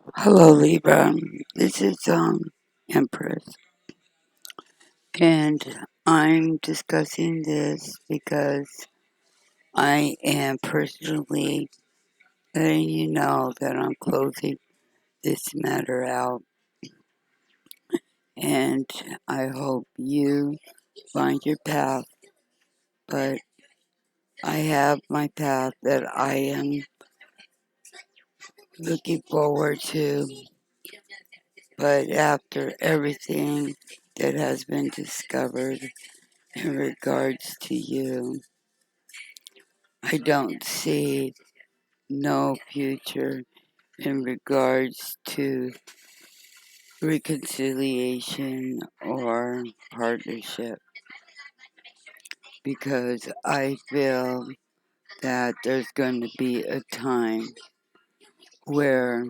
Hello, Libra. This is Empress, and I'm discussing this because I am personally letting you know that I'm closing this matter out, and I hope you find your path. But I have my path that I am looking forward to. But after everything that has been discovered in regards to you, I don't see no future in regards to reconciliation or partnership because I feel that there's going to be a time where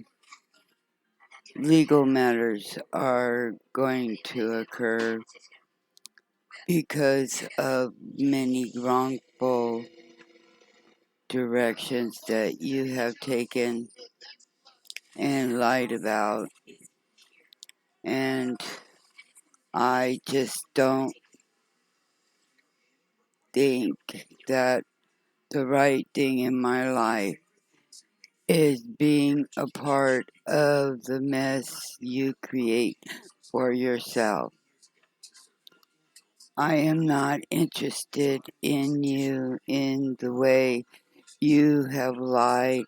legal matters are going to occur because of many wrongful directions that you have taken and lied about. And I just don't think that the right thing in my life is being a part of the mess you create for yourself. I am not interested in you in the way you have lied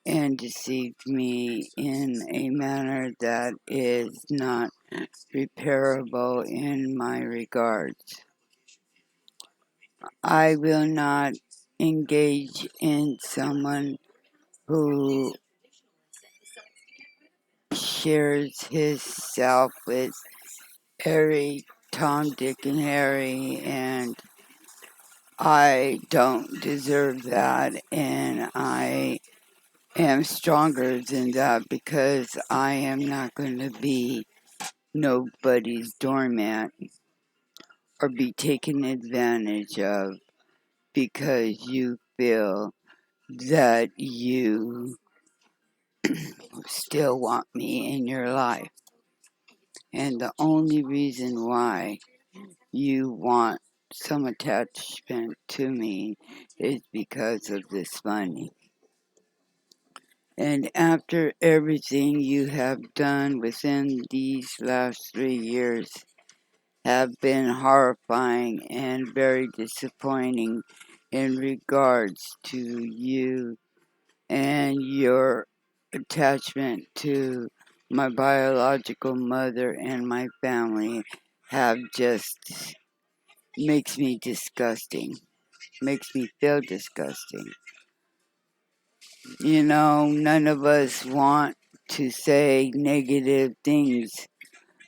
and deceived me in a manner that is not repairable in my regards. I will not engage in someone who shares his self with Harry, Tom, Dick, and Harry, and I don't deserve that, and I am stronger than that because I am not going to be nobody's doormat or be taken advantage of because you feel that you still want me in your life. And the only reason why you want some attachment to me is because of this money. And after everything you have done within these last 3 years have been horrifying and very disappointing in regards to you and your attachment to my biological mother and my family have just makes me disgusting, makes me feel disgusting. You know, none of us want to say negative things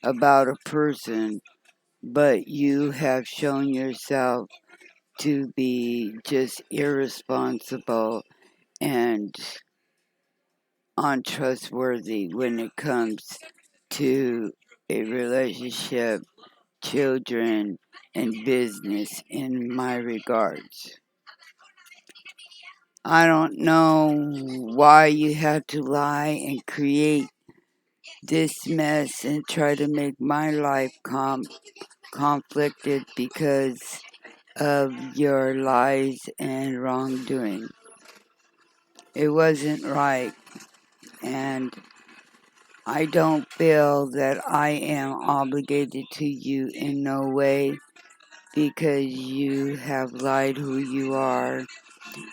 about a person, but you have shown yourself to be just irresponsible and untrustworthy when it comes to a relationship, children, and business in my regards. I don't know why you had to lie and create this mess and try to make my life conflicted because of your lies and wrongdoing. It wasn't right, and I don't feel that I am obligated to you in no way because you have lied who you are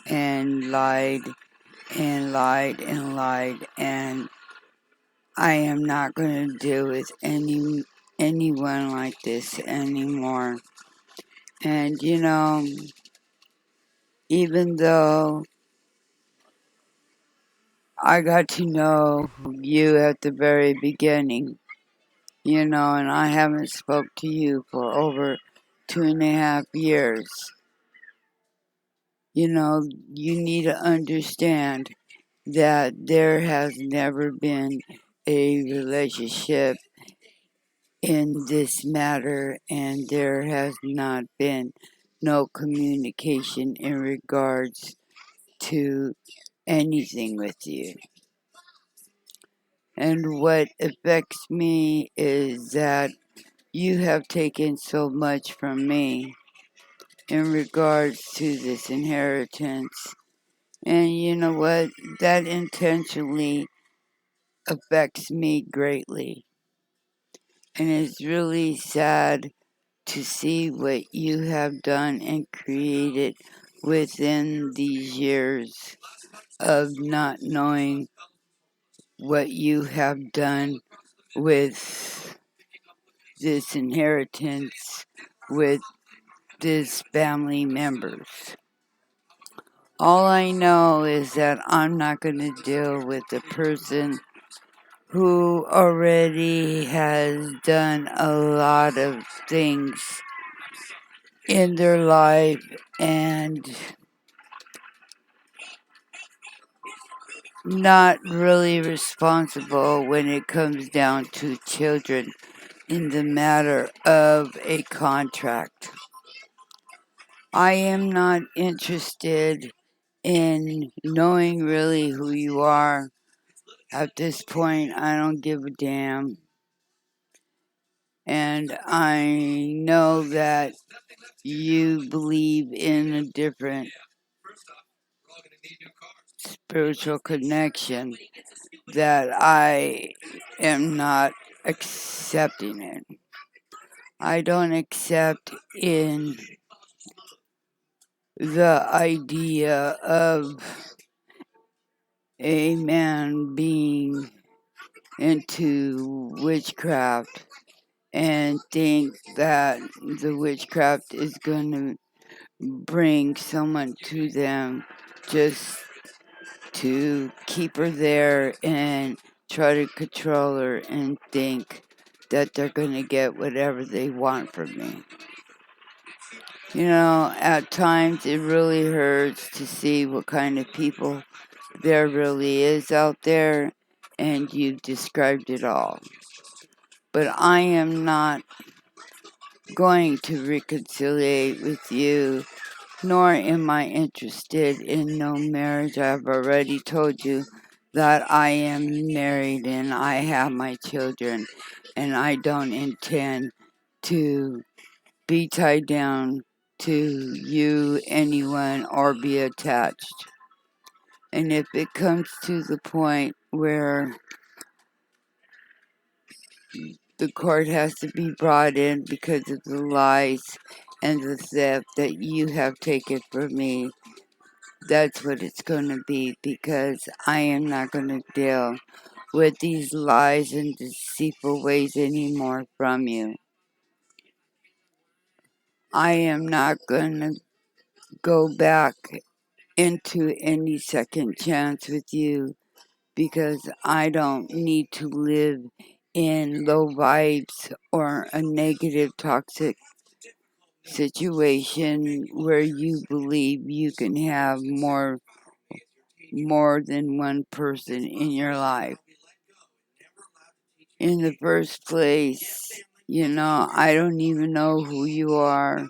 and lied and lied and lied, and I am not going to deal with anyone like this anymore. And you know, even though I got to know you at the very beginning, you know, and I haven't spoke to you for over 2.5 years. You know, you need to understand that there has never been a relationship in this matter, and there has not been no communication in regards to anything with you. And what affects me is that you have taken so much from me in regards to this inheritance. And you know what? That intentionally affects me greatly. And it's really sad to see what you have done and created within these years of not knowing what you have done with this inheritance, with this family members. All I know is that I'm not going to deal with the person who already has done a lot of things in their life and not really responsible when it comes down to children in the matter of a contract. I am not interested in knowing really who you are. At this point, I don't give a damn. And I know that you believe in a different spiritual connection that I am not accepting it. I don't accept in the idea of a man being into witchcraft and think that the witchcraft is going to bring someone to them just to keep her there and try to control her and think that they're going to get whatever they want from me. You know, at times it really hurts to see what kind of people there really is out there, and you've described it all. But I am not going to reconciliate with you, nor am I interested in no marriage. I've already told you that I am married and I have my children, and I don't intend to be tied down to you, anyone, or be attached. And if it comes to the point where the court has to be brought in because of the lies and the theft that you have taken from me, that's what it's going to be, because I am not going to deal with these lies and deceitful ways anymore from you. I am not going to go back into any second chance with you because I don't need to live in low vibes or a negative, toxic situation where you believe you can have more than one person in your life. In the first place, you know, I don't even know who you are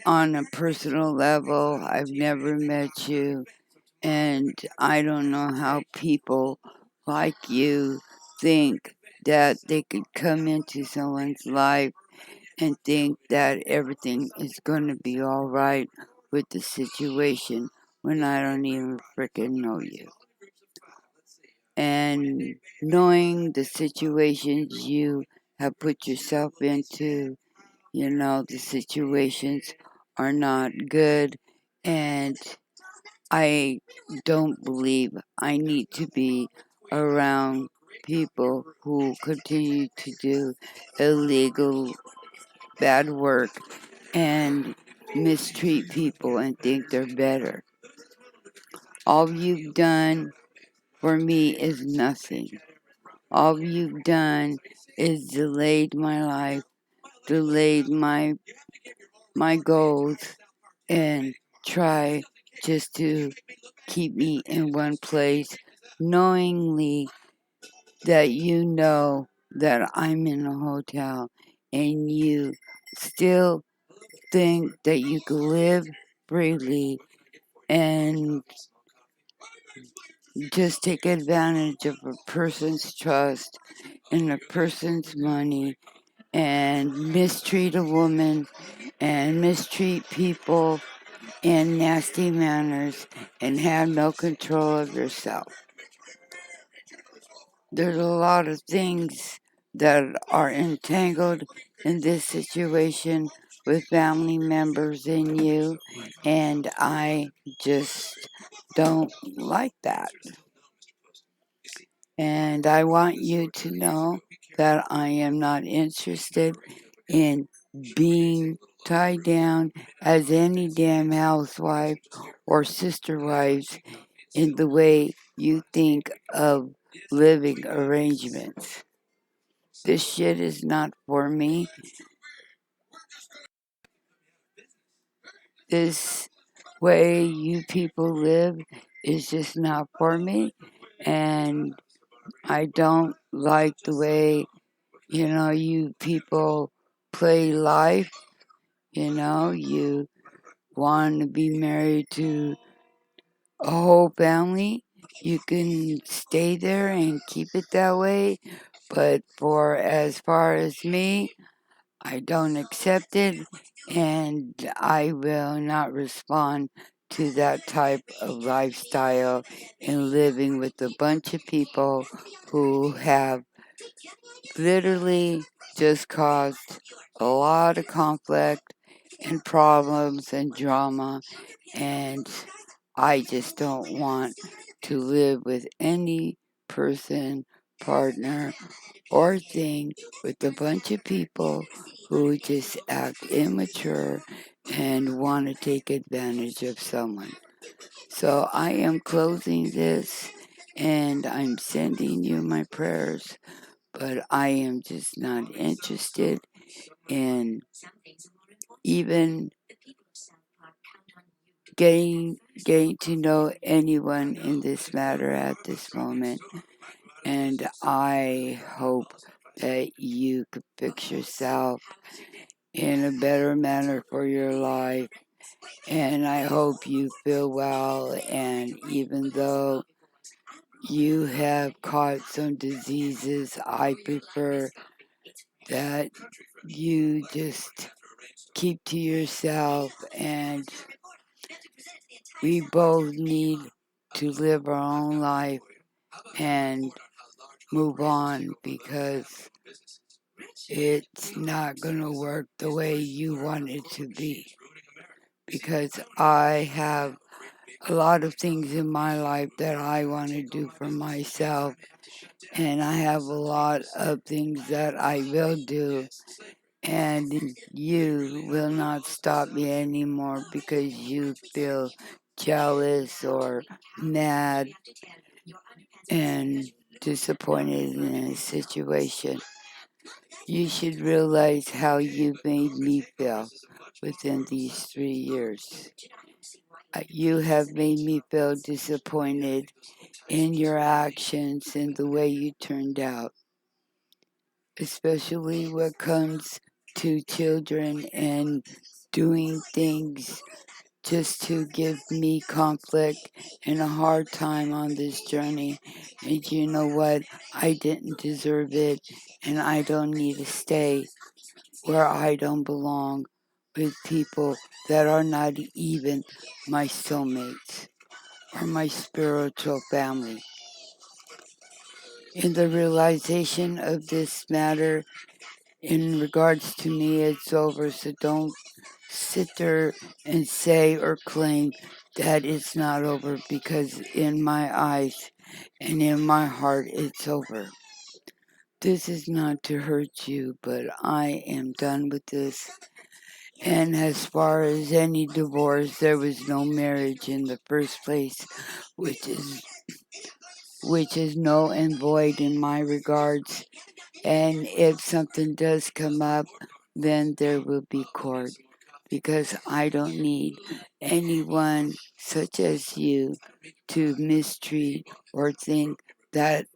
on a personal level. I've never met you, and I don't know how people like you think that they could come into someone's life and think that everything is going to be all right with the situation when I don't even freaking know you. And knowing the situations you have put yourself into, you know, the situations are not good, and I don't believe I need to be around people who continue to do illegal bad work and mistreat people and think they're better. All you've done for me is nothing. All you've done is delayed my life, delayed my goals, and try just to keep me in one place, knowingly that you know that I'm in a hotel and you still think that you can live freely and just take advantage of a person's trust and a person's money and mistreat a woman and mistreat people in nasty manners and have no control of yourself. There's a lot of things that are entangled in this situation with family members and you, and I just don't like that. And I want you to know that I am not interested in being tied down as any damn housewife or sister wives in the way you think of living arrangements. This shit is not for me. This way you people live is just not for me. And I don't like the way, you people play life. You want to be married to a whole family. You can stay there and keep it that way. But for as far as me, I don't accept it, and I will not respond to that type of lifestyle and living with a bunch of people who have literally just caused a lot of conflict and problems and drama, and I just don't want to live with any person, partner, or thing with a bunch of people who just act immature and want to take advantage of someone. So I am closing this and I'm sending you my prayers, but I am just not interested in even getting to know anyone in this matter at this moment. And I hope that you could fix yourself in a better manner for your life. And I hope you feel well. And even though you have caught some diseases, I prefer that you just keep to yourself. And we both need to live our own life and move on, because it's not going to work the way you want it to be. Because I have a lot of things in my life that I want to do for myself, and I have a lot of things that I will do, and you will not stop me anymore because you feel jealous or mad and disappointed in a situation. You should realize how you made me feel within these 3 years. You have made me feel disappointed in your actions and the way you turned out, especially when it comes to children and doing things just to give me conflict and a hard time on this journey. And you know what? I didn't deserve it, and I don't need to stay where I don't belong with people that are not even my soulmates or my spiritual family. In the realization of this matter, in regards to me, it's over. So don't sit there and say or claim that it's not over, because in my eyes and in my heart, it's over. This is not to hurt you, but I am done with this. And as far as any divorce, there was no marriage in the first place, which is null and void in my regards. And if something does come up, then there will be court, because I don't need anyone such as you to mistreat or think that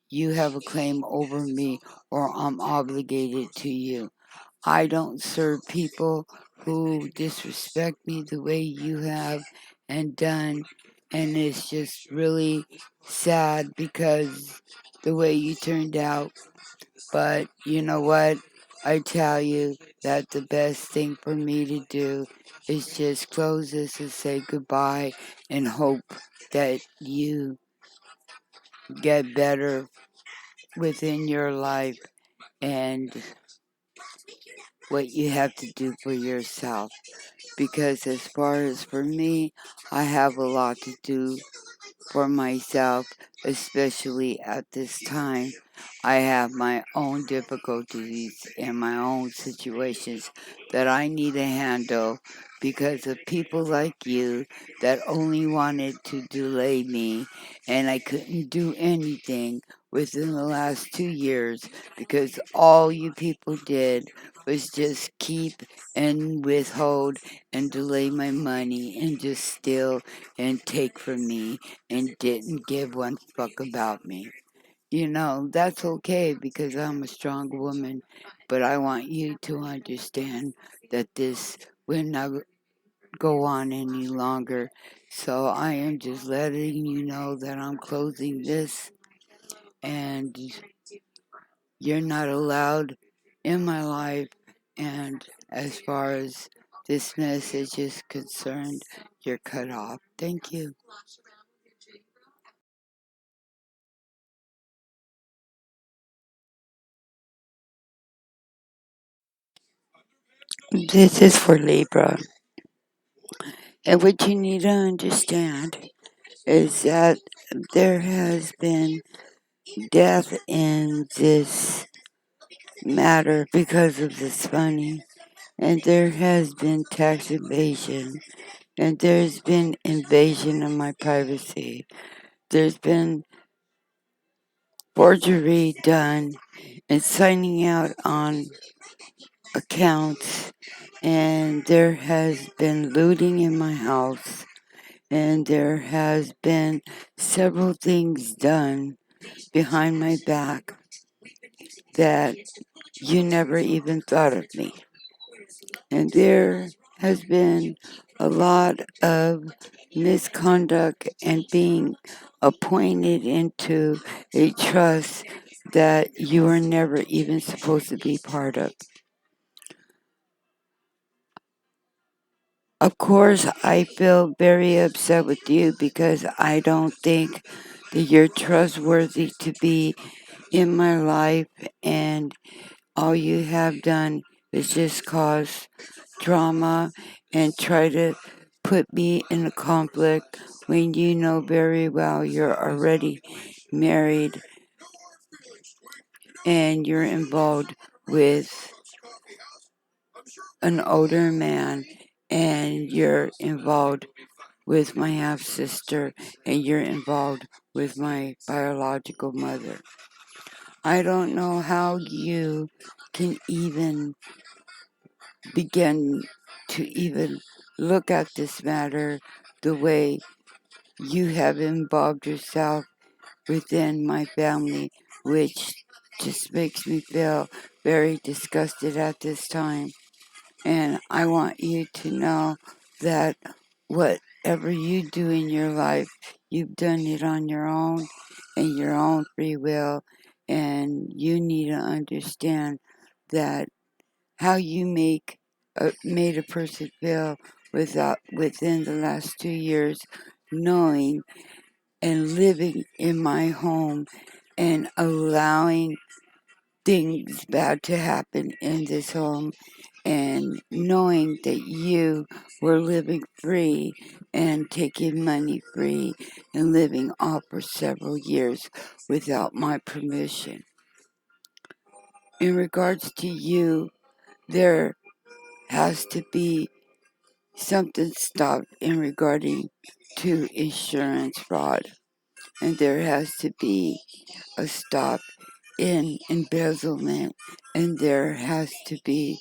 you have a claim over me or I'm obligated to you. I don't serve people who disrespect me the way you have and done, and it's just really sad because the way you turned out. But you know what? I tell you that the best thing for me to do is just close this and say goodbye and hope that you get better within your life and what you have to do for yourself. Because as far as for me, I have a lot to do for myself, especially at this time. I have my own difficulties and my own situations that I need to handle because of people like you that only wanted to delay me, and I couldn't do anything within the last 2 years because all you people did was just keep and withhold and delay my money and just steal and take from me and didn't give one fuck about me. You know, that's okay because I'm a strong woman, but I want you to understand that this will not go on any longer. So I am just letting you know that I'm closing this and you're not allowed in my life. And as far as this message is concerned, you're cut off. Thank you. This is for Libra. And what you need to understand is that there has been death in this matter because of this money, and there has been tax evasion, and there's been invasion of my privacy. There's been forgery done and signing out on accounts, and there has been looting in my house, and there has been several things done behind my back that you never even thought of me. And there has been a lot of misconduct and being appointed into a trust that you were never even supposed to be part of. Of course, I feel very upset with you because I don't think that you're trustworthy to be in my life, and all you have done is just cause drama and try to put me in a conflict when you know very well you're already married and you're involved with an older man and you're involved with my half sister and you're involved with my biological mother. I don't know how you can even begin to even look at this matter the way you have involved yourself within my family, which just makes me feel very disgusted at this time. And I want you to know that whatever you do in your life, you've done it on your own and your own free will. And you need to understand that how you made a person feel within the last 2 years, knowing and living in my home and allowing things bad to happen in this home and knowing that you were living free and taking money free and living off for several years without my permission. In regards to you, there has to be something stopped in regarding to insurance fraud, and there has to be a stop in embezzlement, and there has to be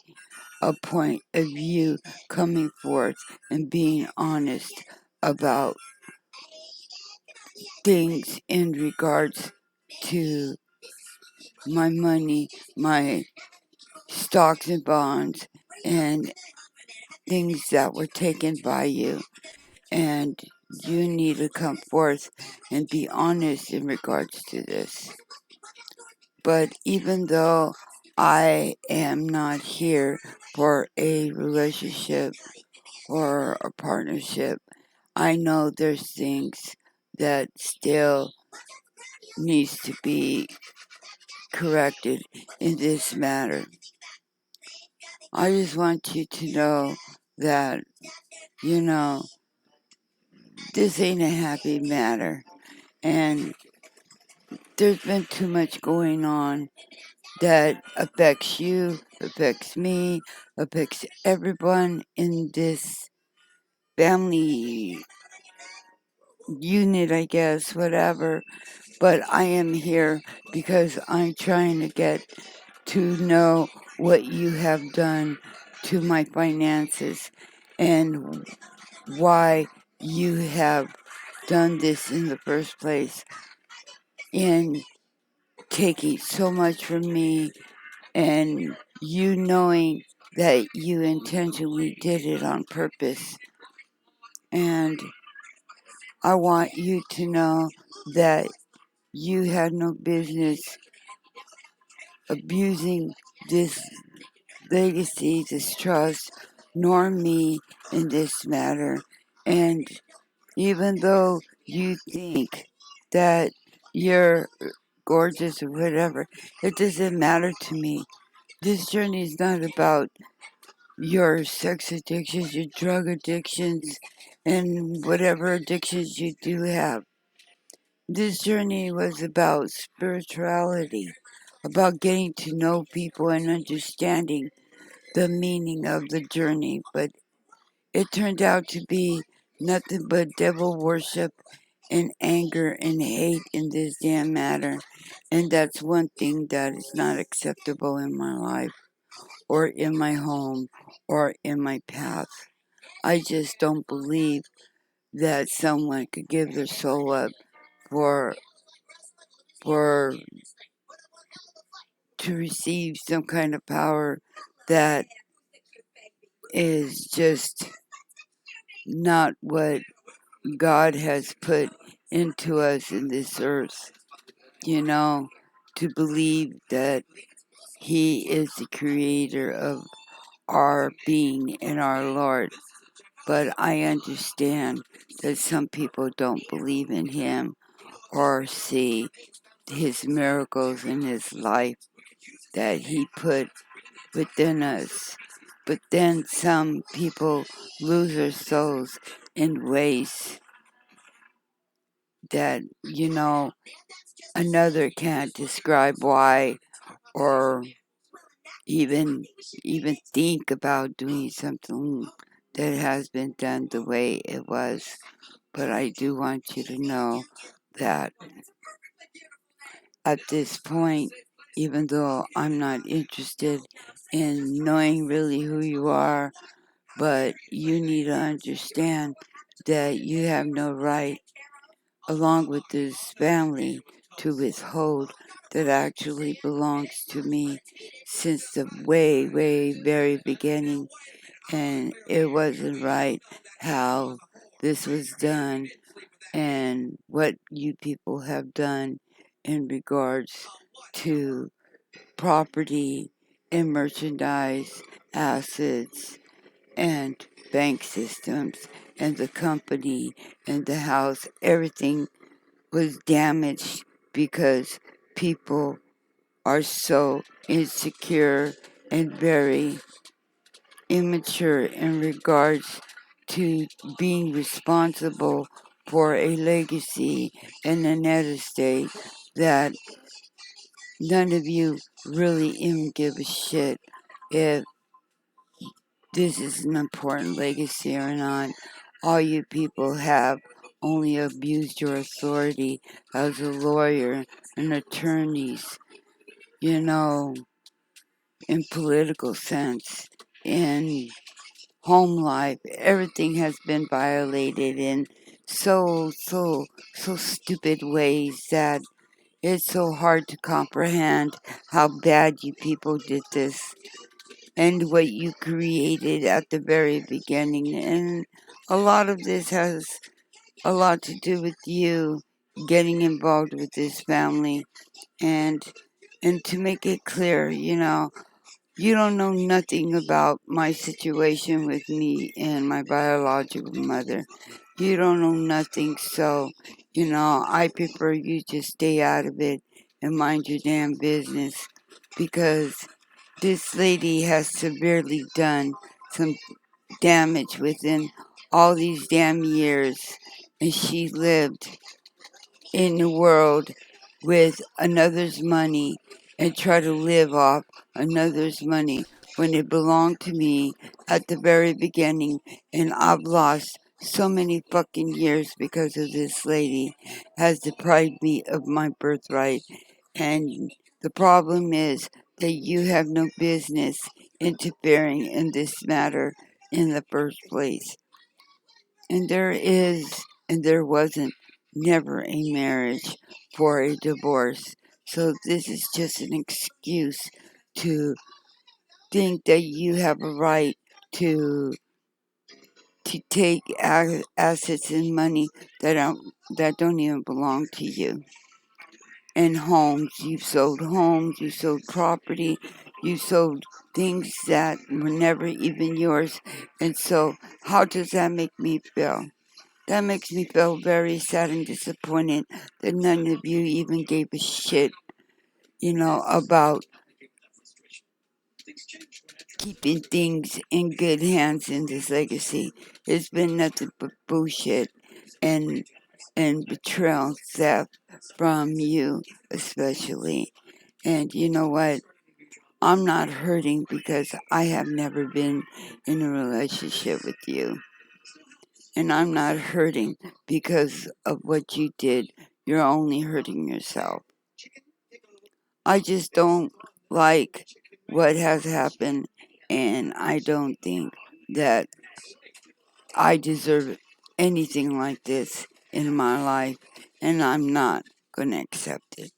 a point of you coming forth and being honest about things in regards to my money, my stocks and bonds, and things that were taken by you. And you need to come forth and be honest in regards to this. But even though I am not here for a relationship or a partnership, I know there's things that still needs to be corrected in this matter. I just want you to know that, this ain't a happy matter. And there's been too much going on that affects you, affects me, affects everyone in this family unit, I guess, whatever. But I am here because I'm trying to get to know what you have done to my finances and why you have done this in the first place in taking so much from me and you knowing that you intentionally did it on purpose. And I want you to know that you had no business abusing this legacy, this trust, nor me in this matter. And even though you think that you're gorgeous or whatever, it doesn't matter to me. This journey is not about your sex addictions, your drug addictions, and whatever addictions you do have. This journey was about spirituality, about getting to know people and understanding the meaning of the journey. But it turned out to be nothing but devil worship and anger and hate in this damn matter. And that's one thing that is not acceptable in my life or in my home or in my path. I just don't believe that someone could give their soul up for for to receive some kind of power that is just not what God has put into us in this earth. To believe that He is the creator of our being and our Lord. But I understand that some people don't believe in Him or see His miracles in His life that He put within us. But then some people lose their souls in ways that, another can't describe why or even think about doing something that has been done the way it was. But I do want you to know that at this point, even though I'm not interested in knowing really who you are, but you need to understand that you have no right, along with this family, to withhold that actually belongs to me since the way, way, very beginning. And it wasn't right how this was done and what you people have done in regards to property and merchandise, assets, and bank systems, and the company and the house. Everything was damaged because people are so insecure and very immature in regards to being responsible for a legacy and a net estate that none of you really even give a shit if this is an important legacy or not. All you people have only abused your authority as a lawyer and attorneys, in political sense, in home life. Everything has been violated in so stupid ways that it's so hard to comprehend how bad you people did this and what you created at the very beginning. And a lot of this has a lot to do with you getting involved with this family. And to make it clear, you know, you don't know nothing about my situation with me and my biological mother. You don't know nothing, so, you know, I prefer you to stay out of it and mind your damn business, because this lady has severely done some damage within all these damn years, and she lived in the world with another's money and try to live off another's money when it belonged to me at the very beginning, and I've lost so many fucking years because of this lady has deprived me of my birthright. And the problem is that you have no business interfering in this matter in the first place. And there is, and there wasn't, never a marriage for a divorce. So this is just an excuse to think that you have a right to take assets and money that don't even belong to you. And homes, you sold property, you sold things that were never even yours. And so how does that make me feel? That makes me feel very sad and disappointed that none of you even gave a shit, you know, about keeping things in good hands in this legacy. It's been nothing but bullshit and betrayal, theft from you especially. And you know what? I'm not hurting because I have never been in a relationship with you. And I'm not hurting because of what you did. You're only hurting yourself. I just don't like what has happened, and I don't think that I deserve anything like this in my life, and I'm not going to accept it.